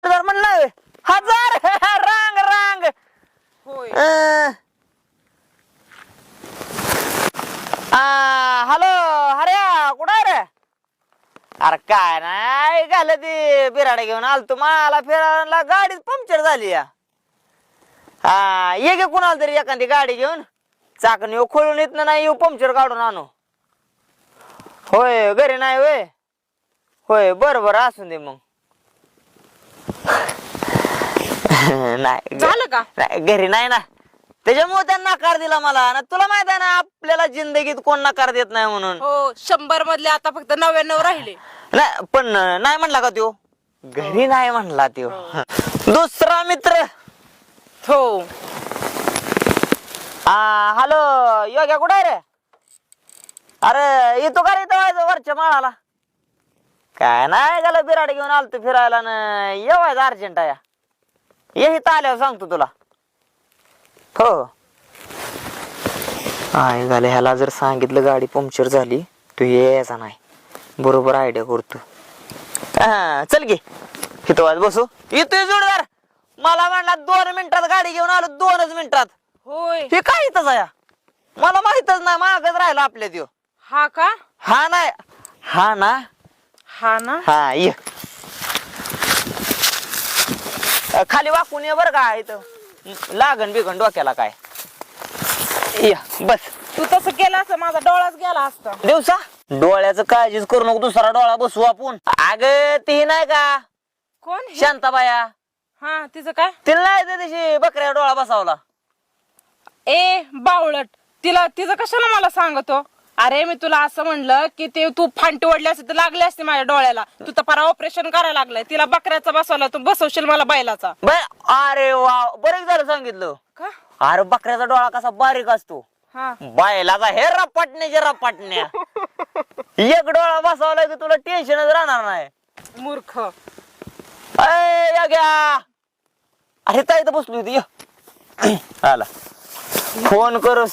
हजार म्हणलं 1000 रांग रांग होय. हॅलो हर्या कुठं आहे रे? अरे काय नाही घाल ती बिराडा घेऊन आलतो मला फिरायला गाडी पंक्चर झाली या. हा ये गे कुणाला तरी एखादी गाडी घेऊन चाकण येऊ खोलून येत नाही येऊ पंक्चर काढून आणू. होय घरी नाही होय. होय बरं बरं असून दे मग. नाही झालं का? नाही घरी नाही ना त्याच्यामुळे त्यांना नकार दिला मला ना. तुला माहित आहे ना आपल्याला जिंदगीत कोण नकार देत नाही म्हणून. हो 100 मधले आता फक्त 99 राहिले. नाही पण नाही म्हणला का त्यो घरी नाही म्हणला त्यो. दुसरा मित्र हो. हॅलो योग्या कुठे रे? अरे येतो का रे इथं वरच्या माळाला? काय नाही त्याला बिराड घेऊन आलतो फिरायला ना येवायचं अर्जंट आहे. ये इथं आल्यावर सांगतो तुला. हो आहे झालं ह्याला जर सांगितलं गाडी पंक्चर झाली तू यायचा नाही. बरोबर आयडिया करतो. हा चल की इथं वाज बसू. येतोय जोडदार मला म्हणला 2 मिनिटात गाडी घेऊन आलो 2च मिनिटात. होय. हे काय इथंच आहे मला माहितच नाही मागच राहिला आपल्या त्यो. हा का? हा नाही हा ना हा ना. हा ये खाली वाकून ये बर का इथं लागण बिगण डोक्याला काय. या बस. तू तसं केलं असं माझा डोळाच गेला असता. दिवसा डोळ्याचं काळजीच करू नको दुसरा डोळा बसू आपण. अग ती नाही का कोण हे? शांताबाया हा तिचं काय? तिला नाही त्या दिवशी बकऱ्या डोळा बसावला. ए बावळट तिला तिचं कशाला मला सांगतो? अरे मी तुला असं म्हणलं की ते तू फांटी ओढली असते तर लागली असते माझ्या डोळ्याला. तू तर परा ऑपरेशन करायला लागलाय. तिला बकऱ्याचा बसवला तू बसवशील मला बैलाचा. अरे वा बरं झालं सांगितलं. का? अरे बकऱ्याचा डोळा कसा बारीक असतो. हा बायलाचा हे रपाटण्याचे रपाटण्या. एक डोळा बसवला की तुला टेन्शनच राहणार नाही. मूर्ख. या घ्या अरे ताई तर बसली होती. आला फोन कर